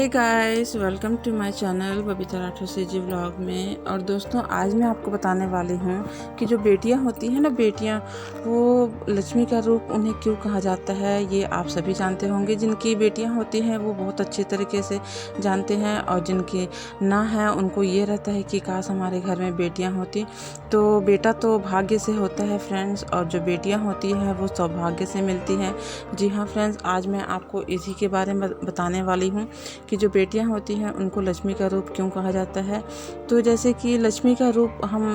Hey guys, welcome to my channel Babita Rathore ji vlog में। और दोस्तों, आज मैं आपको बताने वाली हूँ कि जो बेटियाँ होती हैं ना, बेटियाँ वो लक्ष्मी का रूप उन्हें क्यों कहा जाता है। ये आप सभी जानते होंगे। जिनकी बेटियाँ होती हैं वो बहुत अच्छे तरीके से जानते हैं, और जिनकी ना है उनको ये रहता है कि काश हमारे घर में बेटियाँ होती। तो बेटा तो भाग्य से होता है फ्रेंड्स, और जो बेटियाँ होती हैं वो सौभाग्य से मिलती हैं। जी हाँ फ्रेंड्स, आज मैं आपको इसी के बारे में बताने वाली हूँ कि जो बेटियां होती हैं उनको लक्ष्मी का रूप क्यों कहा जाता है। तो जैसे कि लक्ष्मी का रूप हम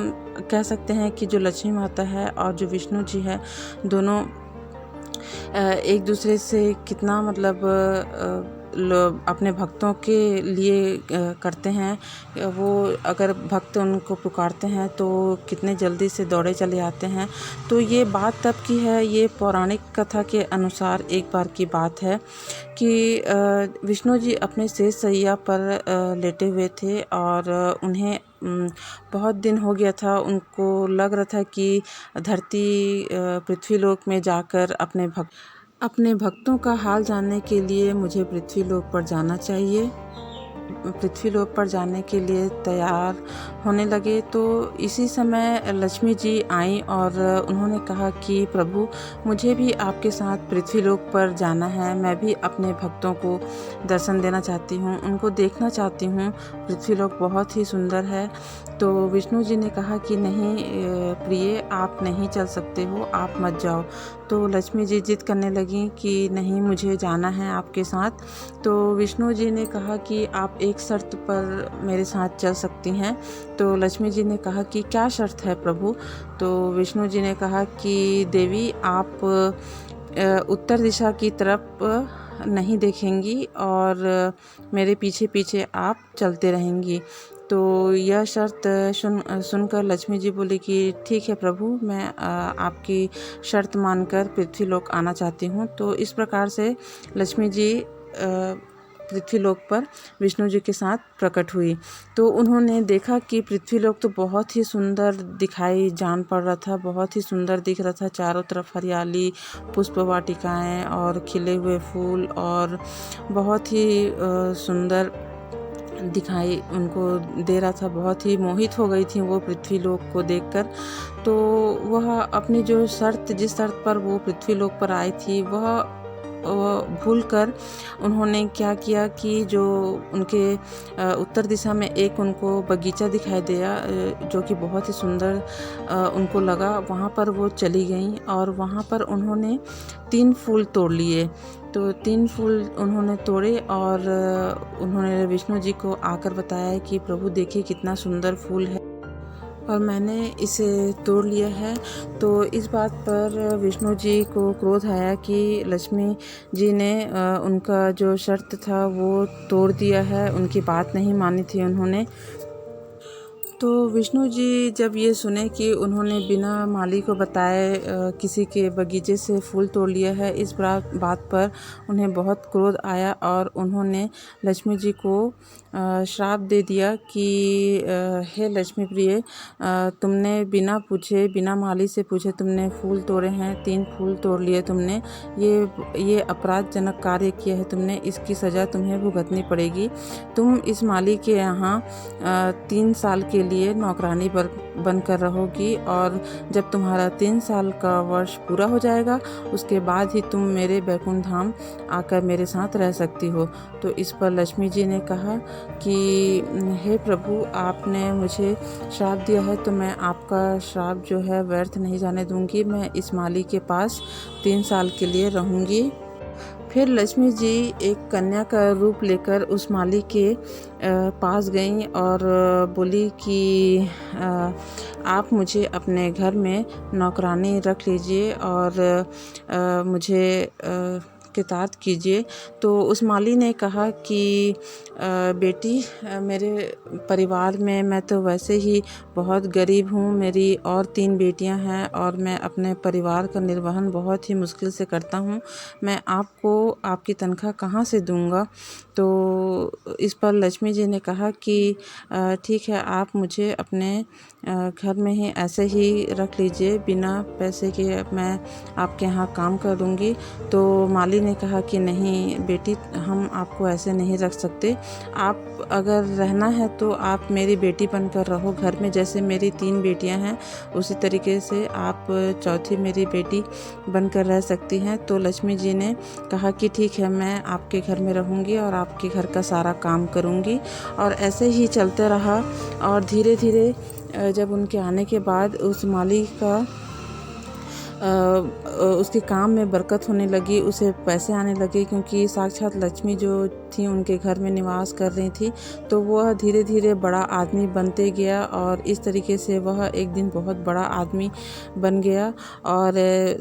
कह सकते हैं कि जो लक्ष्मी माता है और जो विष्णु जी है, दोनों एक दूसरे से कितना अपने भक्तों के लिए करते हैं। वो अगर भक्त उनको पुकारते हैं तो कितने जल्दी से दौड़े चले आते हैं। तो ये बात तब की है, ये पौराणिक कथा के अनुसार एक बार की बात है कि विष्णु जी अपने शेष शैया पर लेटे हुए थे, और उन्हें बहुत दिन हो गया था। उनको लग रहा था कि धरती पृथ्वीलोक में जाकर अपने भक्तों का हाल जानने के लिए मुझे पृथ्वीलोक पर जाना चाहिए। पृथ्वीलोक पर जाने के लिए तैयार होने लगे। तो इसी समय लक्ष्मी जी आईं और उन्होंने कहा कि प्रभु, मुझे भी आपके साथ पृथ्वीलोक पर जाना है। मैं भी अपने भक्तों को दर्शन देना चाहती हूँ, उनको देखना चाहती हूँ। पृथ्वीलोक बहुत ही सुंदर है। तो विष्णु जी ने कहा कि नहीं प्रिय, आप नहीं चल सकते हो, आप मत जाओ। तो लक्ष्मी जी जिद करने लगी कि नहीं, मुझे जाना है आपके साथ। तो विष्णु जी ने कहा कि आप एक शर्त पर मेरे साथ चल सकती हैं। तो लक्ष्मी जी ने कहा कि क्या शर्त है प्रभु। तो विष्णु जी ने कहा कि देवी, आप उत्तर दिशा की तरफ नहीं देखेंगी और मेरे पीछे पीछे आप चलते रहेंगी। तो यह शर्त सुनकर लक्ष्मी जी बोली कि ठीक है प्रभु, मैं आपकी शर्त मानकर पृथ्वीलोक आना चाहती हूँ। तो इस प्रकार से लक्ष्मी जी पृथ्वीलोक पर विष्णु जी के साथ प्रकट हुई। तो उन्होंने देखा कि पृथ्वीलोक तो बहुत ही सुंदर दिखाई जान पड़ रहा था, बहुत ही सुंदर दिख रहा था। चारों तरफ हरियाली, पुष्प वाटिकाएँ और खिले हुए फूल, और बहुत ही सुंदर दिखाई उनको दे रहा था। बहुत ही मोहित हो गई थी वो पृथ्वीलोक को देखकर। तो वह अपनी जो शर्त, जिस शर्त पर वो पृथ्वीलोक पर आई थी, वह भूलकर उन्होंने क्या किया कि जो उनके उत्तर दिशा में एक उनको बगीचा दिखाई दिया, जो कि बहुत ही सुंदर उनको लगा। वहाँ पर वो चली गईं और वहाँ पर उन्होंने 3 फूल तोड़ लिए। तो 3 फूल उन्होंने तोड़े और उन्होंने विष्णु जी को आकर बताया कि प्रभु देखिए कितना सुंदर फूल है, और मैंने इसे तोड़ लिया है। तो इस बात पर विष्णु जी को क्रोध आया कि लक्ष्मी जी ने उनका जो शर्त था वो तोड़ दिया है, उनकी बात नहीं मानी थी उन्होंने। तो विष्णु जी जब ये सुने कि उन्होंने बिना माली को बताए किसी के बगीचे से फूल तोड़ लिया है, इस बात पर उन्हें बहुत क्रोध आया, और उन्होंने लक्ष्मी जी को श्राप दे दिया कि हे लक्ष्मी प्रिय, तुमने बिना पूछे, बिना माली से पूछे तुमने फूल तोड़े हैं, 3 फूल तोड़ लिए तुमने। ये अपराधजनक कार्य किया है तुमने, इसकी सज़ा तुम्हें भुगतनी पड़ेगी। तुम इस माली के यहाँ 3 साल के लिए नौकरानी बनकर रहोगी, और जब तुम्हारा 3 साल का वर्ष पूरा हो जाएगा उसके बाद ही तुम मेरे बैकुंठ धाम आकर मेरे साथ रह सकती हो। तो इस पर लक्ष्मी जी ने कहा कि हे प्रभु, आपने मुझे श्राप दिया है तो मैं आपका श्राप जो है व्यर्थ नहीं जाने दूंगी। मैं इस माली के पास 3 साल के लिए रहूंगी। फिर लक्ष्मी जी एक कन्या का रूप लेकर उस माली के पास गईं और बोली कि आप मुझे अपने घर में नौकरानी रख लीजिए और मुझे कृतार्थ कीजिए। तो उस माली ने कहा कि बेटी, मेरे परिवार में मैं तो वैसे ही बहुत गरीब हूँ, मेरी और 3 बेटियाँ हैं, और मैं अपने परिवार का निर्वहन बहुत ही मुश्किल से करता हूँ। मैं आपको आपकी तनख्वाह कहाँ से दूँगा। तो इस पर लक्ष्मी जी ने कहा कि ठीक है, आप मुझे अपने घर में ही ऐसे ही रख लीजिए, बिना पैसे के मैं आपके यहाँ काम कर लूँगी। तो माली ने कहा कि नहीं बेटी, हम आपको ऐसे नहीं रख सकते। आप अगर रहना है तो आप मेरी बेटी बनकर रहो घर में। जैसे मेरी 3 बेटियां हैं, उसी तरीके से आप चौथी मेरी बेटी बनकर रह सकती हैं। तो लक्ष्मी जी ने कहा कि ठीक है, मैं आपके घर में रहूँगी और आपके घर का सारा काम करूँगी। और ऐसे ही चलते रहा। और धीरे धीरे जब उनके आने के बाद उस माली का उसके काम में बरकत होने लगी, उसे पैसे आने लगे, क्योंकि साक्षात लक्ष्मी जो थी उनके घर में निवास कर रही थी। तो वह धीरे धीरे बड़ा आदमी बनते गया और इस तरीके से वह एक दिन बहुत बड़ा आदमी बन गया। और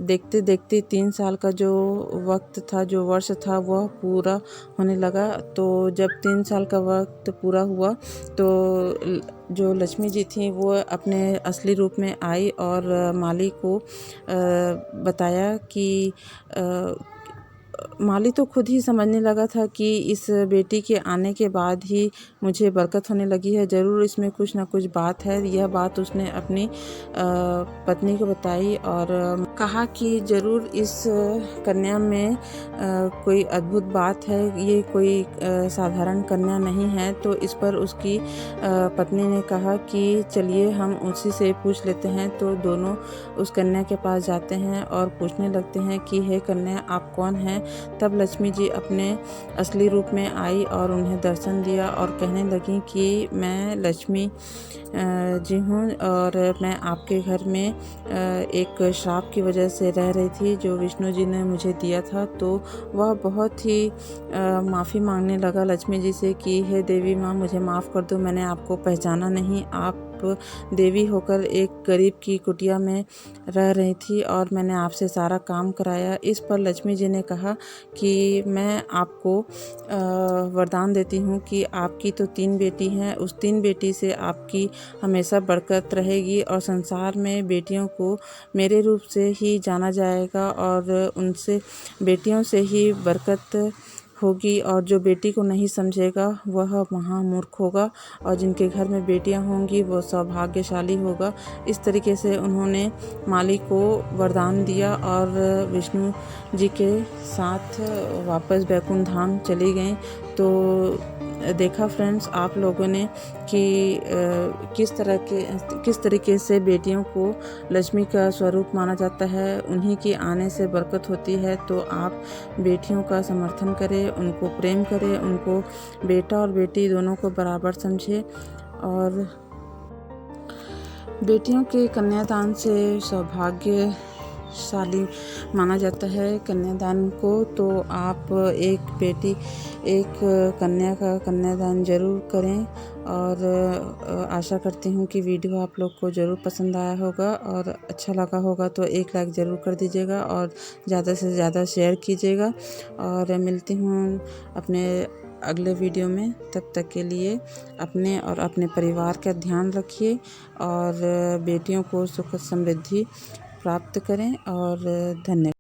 देखते देखते 3 साल का जो वक्त था, जो वर्ष था, वह पूरा होने लगा। तो जब 3 साल का वक्त पूरा हुआ तो जो लक्ष्मी जी थी वो अपने असली रूप में आई और माली को बताया कि माली तो खुद ही समझने लगा था कि इस बेटी के आने के बाद ही मुझे बरकत होने लगी है, ज़रूर इसमें कुछ ना कुछ बात है। यह बात उसने अपनी पत्नी को बताई और कहा कि ज़रूर इस कन्या में कोई अद्भुत बात है, ये कोई साधारण कन्या नहीं है। तो इस पर उसकी पत्नी ने कहा कि चलिए हम उसी से पूछ लेते हैं। तो दोनों उस कन्या के पास जाते हैं और पूछने लगते हैं कि हे कन्या, आप कौन हैं? तब लक्ष्मी जी अपने असली रूप में आई और उन्हें दर्शन दिया और कहने लगी कि मैं लक्ष्मी जी हूँ और मैं आपके घर में एक श्राप की वजह से रह रही थी जो विष्णु जी ने मुझे दिया था। तो वह बहुत ही माफ़ी मांगने लगा लक्ष्मी जी से कि हे देवी माँ, मुझे माफ़ कर दो, मैंने आपको पहचाना नहीं। आप देवी होकर एक गरीब की कुटिया में रह रही थी और मैंने आपसे सारा काम कराया। इस पर लक्ष्मी जी ने कहा कि मैं आपको वरदान देती हूँ कि आपकी तो 3 बेटी हैं, उस 3 बेटी से आपकी हमेशा बरकत रहेगी और संसार में बेटियों को मेरे रूप से ही जाना जाएगा और उनसे बेटियों से ही बरकत होगी। और जो बेटी को नहीं समझेगा वह महामूर्ख होगा और जिनके घर में बेटियां होंगी वो सौभाग्यशाली होगा। इस तरीके से उन्होंने माली को वरदान दिया और विष्णु जी के साथ वापस बैकुंठ धाम चली गईं। तो देखा फ्रेंड्स आप लोगों ने कि किस तरीके से बेटियों को लक्ष्मी का स्वरूप माना जाता है, उन्हीं के आने से बरकत होती है। तो आप बेटियों का समर्थन करें, उनको प्रेम करें, उनको बेटा और बेटी दोनों को बराबर समझें। और बेटियों के कन्यादान से सौभाग्यशाली माना जाता है कन्यादान को। तो आप एक कन्या का कन्यादान ज़रूर करें और आशा करती हूँ कि वीडियो आप लोग को ज़रूर पसंद आया होगा और अच्छा लगा होगा तो एक लाइक ज़रूर कर दीजिएगा और ज़्यादा से ज़्यादा शेयर कीजिएगा। और मिलती हूँ अपने अगले वीडियो में, तब तक के लिए अपने और अपने परिवार का ध्यान रखिए और बेटियों को सुख समृद्धि प्राप्त करें और धन्यवाद।